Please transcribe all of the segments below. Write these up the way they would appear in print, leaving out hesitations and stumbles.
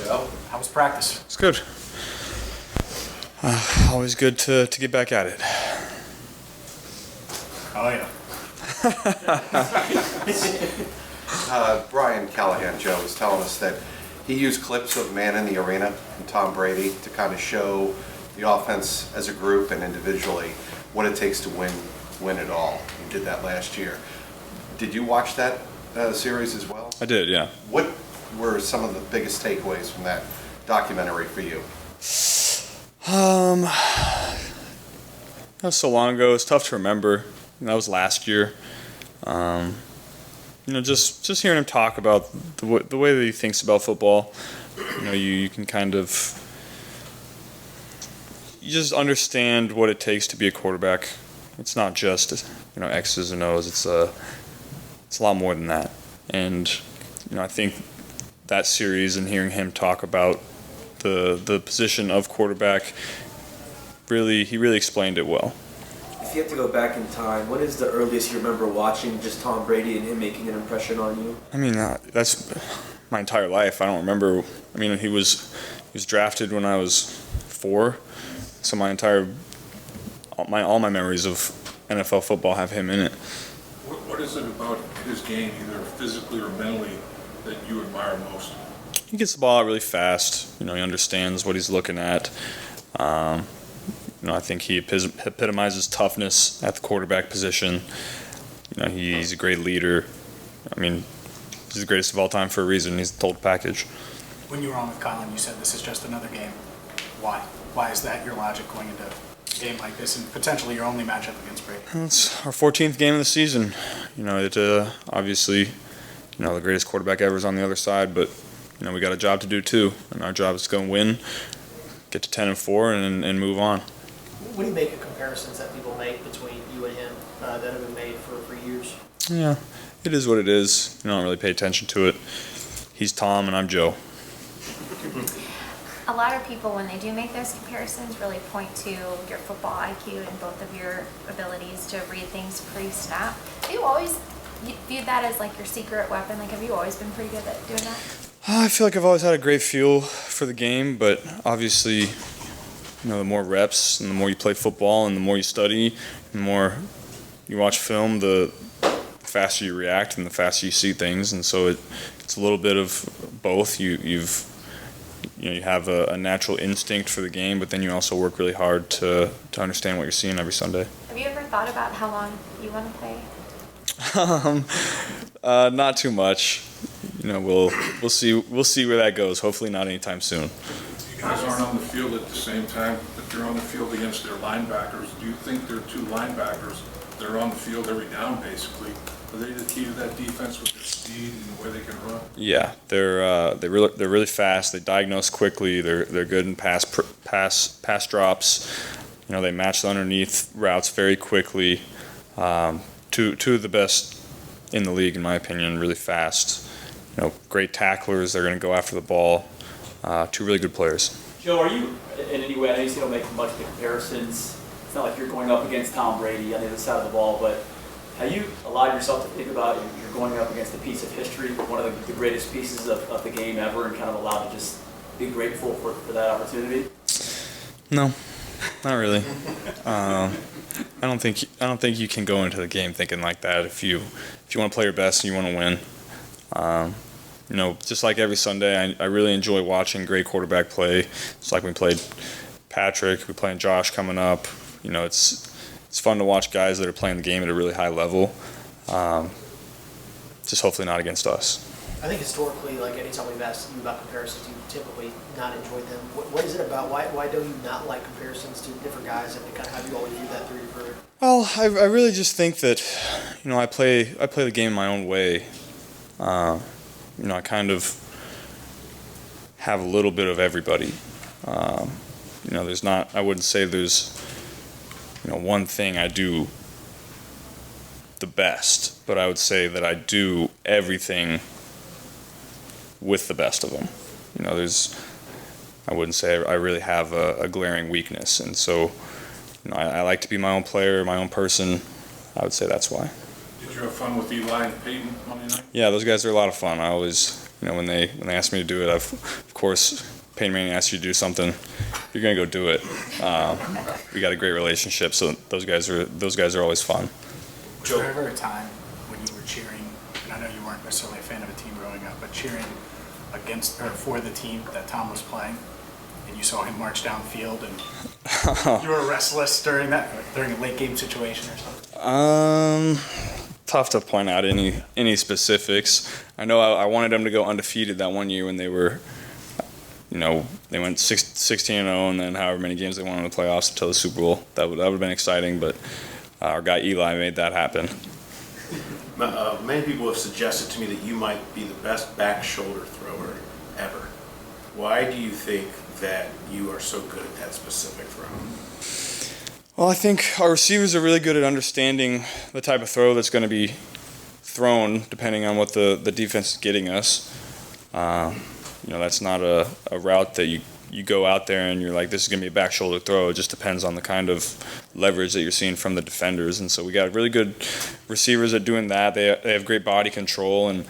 Joe, how was practice? It's good. Always good to get back at it. Oh, yeah. Brian Callahan, Joe, was telling us that he used clips of Man in the Arena and Tom Brady to kind of show the offense as a group and individually what it takes to win it all. He did that last year. Did you watch that series as well? I did, yeah. What were some of the biggest takeaways from that documentary for you? That was so long ago. It's tough to remember. That was last year. Just hearing him talk about the way that he thinks about football, you can kind of, you just understand what it takes to be a quarterback. It's not just, X's and O's. It's a lot more than that. And, I think that series and hearing him talk about the position of quarterback, he really explained it well. If you have to go back in time, what is the earliest you remember watching just Tom Brady and him making an impression on you? I mean, that's my entire life. I don't remember. I mean, he was drafted when I was 4, so all my memories of NFL football have him in it. What is it about his game, either physically or mentally, that you admire most? He gets the ball out really fast. He understands what he's looking at. I think he epitomizes toughness at the quarterback position. He's a great leader. I mean, he's the greatest of all time for a reason. He's the total package. When you were on with Colin, you said this is just another game. Why? Why is that your logic going into a game like this and potentially your only matchup against Brady? Well, it's our 14th game of the season. Obviously, the greatest quarterback ever is on the other side, but we got a job to do too, and our job is to go and win, get to 10-4, and move on. What do you make of comparisons that people make between you and him that have been made for years? Yeah, it is what it is. I don't really pay attention to it. He's Tom and I'm Joe. A lot of people, when they do make those comparisons, really point to your football IQ and both of your abilities to read things pre-snap. Have you always viewed that as like your secret weapon? Like, have you always been pretty good at doing that? I feel like I've always had a great feel for the game, but obviously, the more reps and the more you play football and the more you study, the more you watch film, the faster you react and the faster you see things. And so it's a little bit of both. You have a natural instinct for the game, but then you also work really hard to understand what you're seeing every Sunday. Have you ever thought about how long you want to play? Not too much. We'll see where that goes. Hopefully not anytime soon. You guys aren't on the field at the same time, but you're on the field against their linebackers. Do you think there are 2 linebackers that are on the field every down, basically? Are they the key to that defense with their speed and the way they can run? Yeah, they're really fast. They diagnose quickly. They're good in pass drops. They match the underneath routes very quickly. Two of the best in the league, in my opinion. Really fast. Great tacklers. They're going to go after the ball. 2 really good players. Joe, are you in any way, I know you don't make much of the comparisons. It's not like you're going up against Tom Brady on the other side of the ball, but have you allowed yourself to think about you're going up against a piece of history, one of the greatest pieces of the game ever, and kind of allowed to just be grateful for that opportunity? No, not really. I don't think you can go into the game thinking like that. If you want to play your best and you want to win. Just like every Sunday, I really enjoy watching great quarterback play. It's like we played Patrick, we're playing Josh coming up. It's fun to watch guys that are playing the game at a really high level. Just hopefully not against us. I think historically, like anytime we've asked you about comparisons, you typically not enjoyed them. What is it about? Why do you not like comparisons to different guys, and kind of how do you always view that through your career? Well, I really just think that, I play the game my own way. I kind of have a little bit of everybody. I wouldn't say there's, one thing I do the best, but I would say that I do everything with the best of them. I wouldn't say I really have a glaring weakness. And so, I like to be my own player, my own person. I would say that's why. Did you have fun with Eli and Peyton Monday night? Yeah, those guys are a lot of fun. I always when they ask me to do it, of course, Peyton Manning asks you to do something, you're gonna go do it. We got a great relationship, so those guys are always fun. Was there ever a time when you were cheering, and I know you weren't necessarily a fan of a team growing up, but cheering against or for the team that Tom was playing, and you saw him march downfield, and you were restless during a late game situation or something? Tough to point out any specifics. I know I wanted them to go undefeated that one year when they were, they went 16-0, and then however many games they won in the playoffs until the Super Bowl. That would have been exciting, but our guy Eli made that happen. Many people have suggested to me that you might be the best back shoulder thrower ever. Why do you think that you are so good at that specific throw? Well, I think our receivers are really good at understanding the type of throw that's going to be thrown depending on what the defense is getting us. That's not a route that you go out there and you're like, this is going to be a back shoulder throw. It just depends on the kind of leverage that you're seeing from the defenders. And so we got really good receivers at doing that. They have great body control, and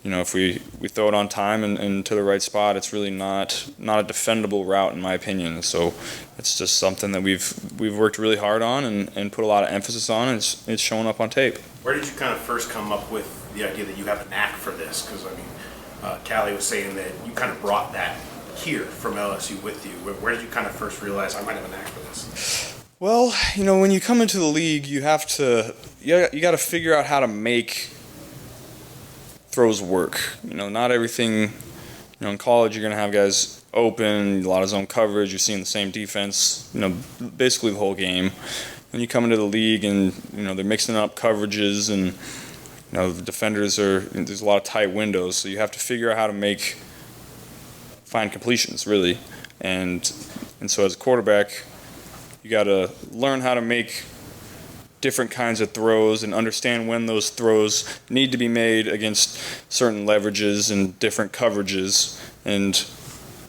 if we throw it on time and to the right spot, it's really not a defendable route in my opinion. So it's just something that we've worked really hard on and put a lot of emphasis on, and it's showing up on tape. Where did you kind of first come up with the idea that you have a knack for this? Because Callie was saying that you kind of brought that here from LSU with you. Where did you kind of first realize I might have a knack for this? Well, when you come into the league, you got to figure out how to make throws work. Not everything. In college, you're going to have guys open, a lot of zone coverage. You're seeing the same defense. Basically the whole game. When you come into the league and they're mixing up coverages, and the defenders there's a lot of tight windows, so you have to figure out how to find completions really, and so as a quarterback, you got to learn how to make different kinds of throws and understand when those throws need to be made against certain leverages and different coverages, and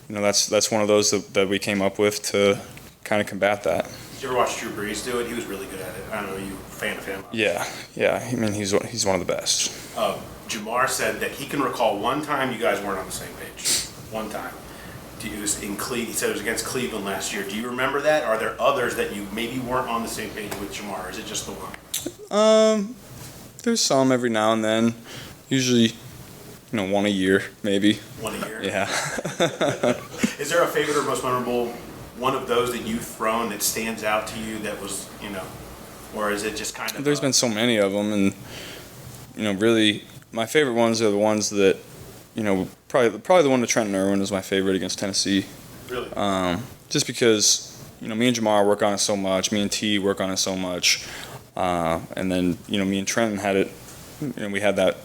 that's one of those that we came up with to kind of combat that. Did you ever watch Drew Brees do it? He was really good at it. I don't know, you a fan of him? Yeah. I mean, he's one of the best. Jamar said that he can recall one time you guys weren't on the same page. One time. It was in he said it was against Cleveland last year. Do you remember that? Are there others that you maybe weren't on the same page with Jamar? Or is it just the one? There's some every now and then. Usually, one a year, maybe. One a year? Yeah. Is there a favorite or most memorable one of those that you've thrown that stands out to you that was, or is it just kind of... There's been so many of them, and, really, my favorite ones are the ones that, probably the one to Trenton Irwin is my favorite against Tennessee. Really? Just because, me and Jamar work on it so much, me and T work on it so much, and then, me and Trenton had it, we had that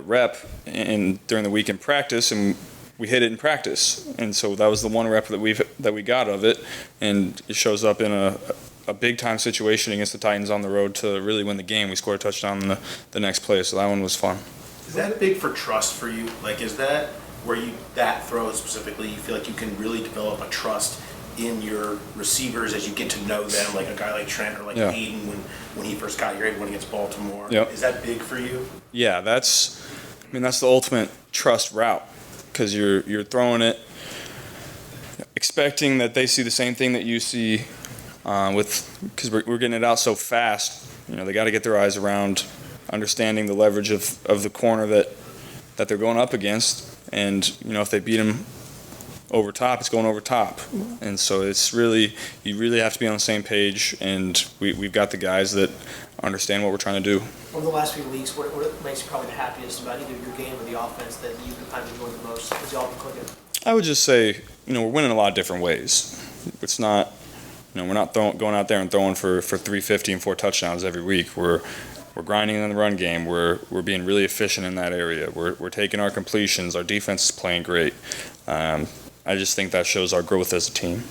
rep during the week in practice, and we hit it in practice, and so that was the one rep that we got of it, and it shows up in a big time situation against the Titans on the road to really win the game. We scored a touchdown in the next play, so that one was fun. Is that big for trust for you? Like, is that where that throw specifically, you feel like you can really develop a trust in your receivers as you get to know them, like a guy like Trent or like Aiden when he first got here, when against Baltimore? Yep. Is that big for you? Yeah, that's the ultimate trust route, because you're throwing it expecting that they see the same thing that you see, because we're getting it out so fast. They got to get their eyes around understanding the leverage of the corner that they're going up against, and if they beat them over top, it's going over top, and so you really have to be on the same page, and we've got the guys that understand what we're trying to do. Over the last few weeks, what makes you probably the happiest about either your game or the offense that you've been kind of enjoying the most? Has y'all been clicking? I would just say, we're winning a lot of different ways. It's not, we're not going out there and throwing for 350 and 4 touchdowns every week. We're grinding in the run game. We're being really efficient in that area. We're taking our completions. Our defense is playing great. I just think that shows our growth as a team.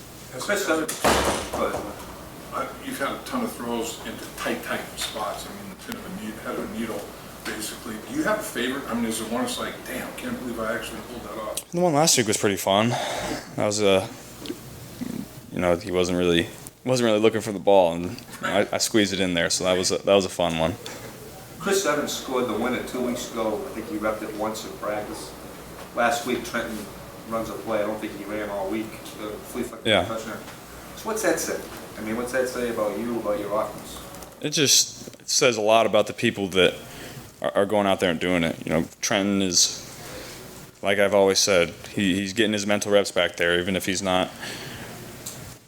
You've had a ton of throws into tight spots. The head of a needle, basically. Do you have a favorite? Is there one that's like, damn, can't believe I actually pulled that off? The one last week was pretty fun. That was he wasn't really looking for the ball, and I squeezed it in there, so that was a fun one. Chris Evans scored the winner 2 weeks ago. I think he repped it once in practice. last week Trenton runs a play. I don't think he ran all week. The flea flicker touchdown. So what's that say? I mean, what's that say about you, about your offense? It just says a lot about the people that are going out there and doing it. You know, Trenton is, like I've always said, he's getting his mental reps back there, even if he's not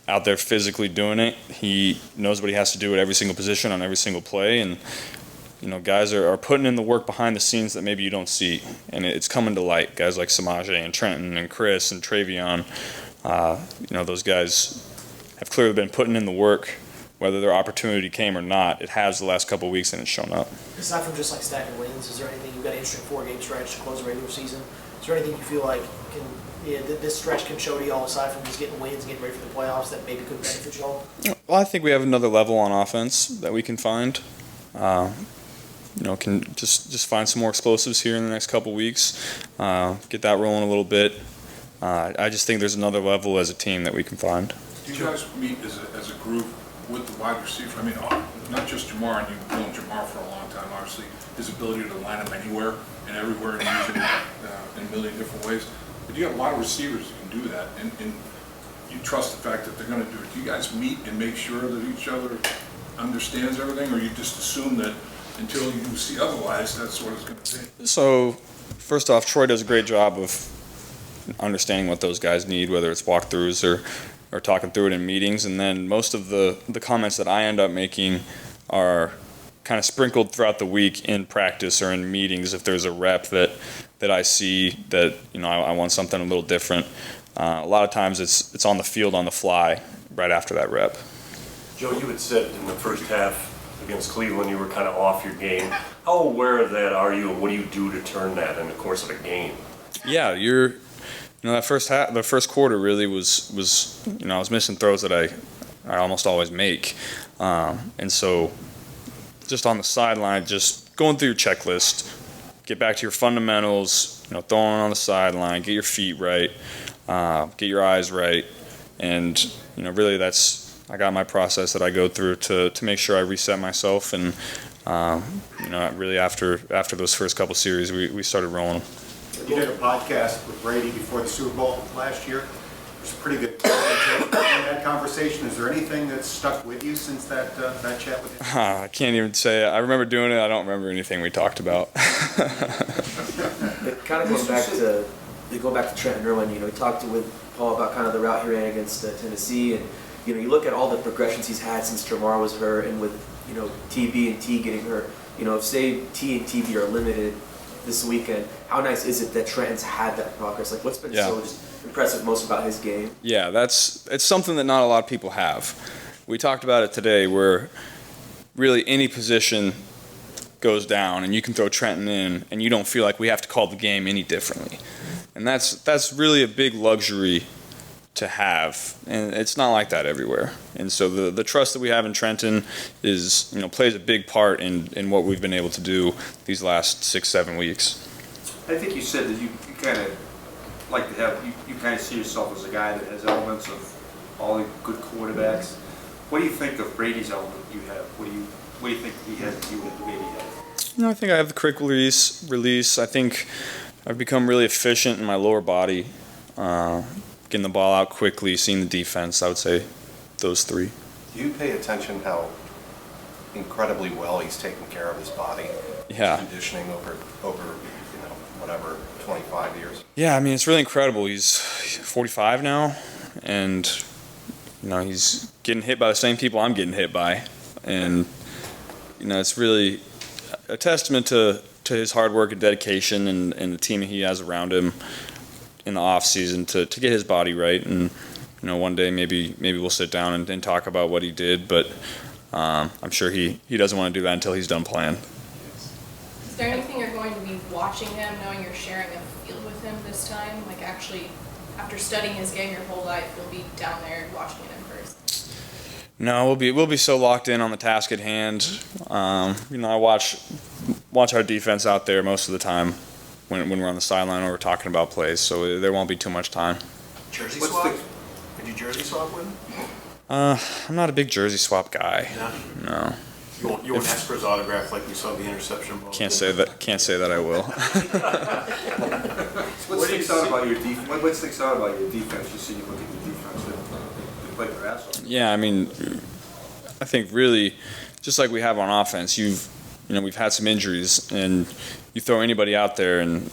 out there physically doing it. He knows what he has to do at every single position on every single play, and you know, guys are putting in the work behind the scenes that maybe you don't see, and it's coming to light. Guys like Samaje and Trenton and Chris and Travion, you know, those guys have clearly been putting in the work. Whether their opportunity came or not, it has the last couple of weeks and it's shown up. Aside from just like stacking wins, is there anything, you've got an interesting 4-game stretch to close the regular season, is there anything you feel like this stretch can show to y'all aside from just getting wins, getting ready for the playoffs, that maybe could benefit y'all? Well, I think we have another level on offense that we can find. You know, can just find some more explosives here in the next couple weeks, get that rolling a little bit. I just think there's another level as a team that we can find. Do you guys meet as a group with the wide receiver? I mean, not just Jamar, and you've known Jamar for a long time, obviously, his ability to line up anywhere and everywhere and use him in a million different ways. But you have a lot of receivers that can do that, and you trust the fact that they're going to do it. Do you guys meet and make sure that each other understands everything, or you just assume that until you see otherwise, that's what it's going to be? So, first off, Troy does a great job of understanding what those guys need, whether it's walkthroughs or talking through it in meetings. And then most of the comments that I end up making are kind of sprinkled throughout the week in practice or in meetings if there's a rep that I see that, you know, I want something a little different. A lot of times it's on the field on the fly right after that rep. Joe, you had said in the first half against Cleveland you were kind of off your game. How aware of that are you, and what do you do to turn that in the course of a game? Yeah, that the first quarter really was you know, I was missing throws that I almost always make, and so just on the sideline, just going through your checklist, get back to your fundamentals, you know, throwing on the sideline, get your feet right, get your eyes right, and you know, really I got my process that I go through to make sure I reset myself, and you know, really after those first couple series, we started rolling. You did a podcast with Brady before the Super Bowl last year. There's a pretty good in that conversation. Is there anything that's stuck with you since that chat with him? I can't even say. I remember doing it. I don't remember anything we talked about. It kind of goes back to Trenton Irwin. You know, he talked with Paul about kind of the route he ran against Tennessee, and you know, you look at all the progressions he's had since Jamar was hurt, and with, you know, TB and T getting hurt. You know, if say T and TB are limited this weekend, how nice is it that Trenton's had that progress? Like, what's been so just impressive most about his game? Yeah, it's something that not a lot of people have. We talked about it today, where really any position goes down and you can throw Trenton in and you don't feel like we have to call the game any differently. And that's really a big luxury to have, and it's not like that everywhere. And so the trust that we have in Trenton is, you know, plays a big part in what we've been able to do these last 6-7 weeks. I think you said that you kind of like to have, you kind of see yourself as a guy that has elements of all the good quarterbacks. What do you think of Brady's element you have? What do you think he has that you maybe have? You know, I think I have the quick release. I think I've become really efficient in my lower body. Getting the ball out quickly, seeing the defense, I would say those three. Do you pay attention how incredibly well he's taken care of his body? Yeah. Conditioning over you know, whatever, 25 years. Yeah, I mean, it's really incredible. He's 45 now, and you know, he's getting hit by the same people I'm getting hit by, and you know, it's really a testament to his hard work and dedication and the team he has around him in the off season to get his body right. And you know, one day maybe we'll sit down and talk about what he did, but I'm sure he doesn't want to do that until he's done playing. Is there anything you're going to be watching him, knowing you're sharing a field with him this time? Like, actually, after studying his game your whole life, you'll be down there watching it in person? No, we'll be so locked in on the task at hand. You know, I watch our defense out there most of the time when we're on the sideline or we're talking about plays, so there won't be too much time. Jersey swap? Did you jersey swap with him? I'm not a big jersey swap guy. No. No. You want Esper's autograph like we saw the interception ball? Can't say that I will. What sticks out about your defense? What sticks out about your defense? You see, you look at your defense, they play their ass off. Yeah, I mean, I think really, just like we have on offense, we've had some injuries, and you throw anybody out there, and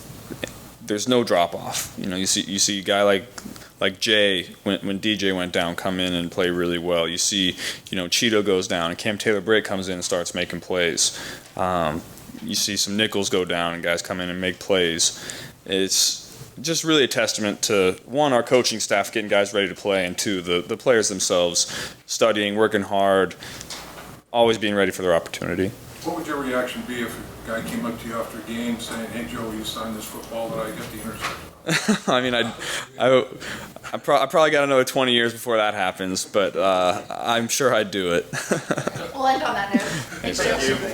there's no drop off. You see a guy like Jay when DJ went down come in and play really well. You see, Cheeto goes down and Cam Taylor-Britt comes in and starts making plays. You see some nickels go down and guys come in and make plays. It's just really a testament to, one, our coaching staff getting guys ready to play, and two, the players themselves studying, working hard, always being ready for their opportunity. What would your reaction be if a guy came up to you after a game saying, "Hey Joe, will you sign this football that I got the interception"? I mean, I probably got another 20 years before that happens, but I'm sure I'd do it. We'll end on that note. Thanks, guys.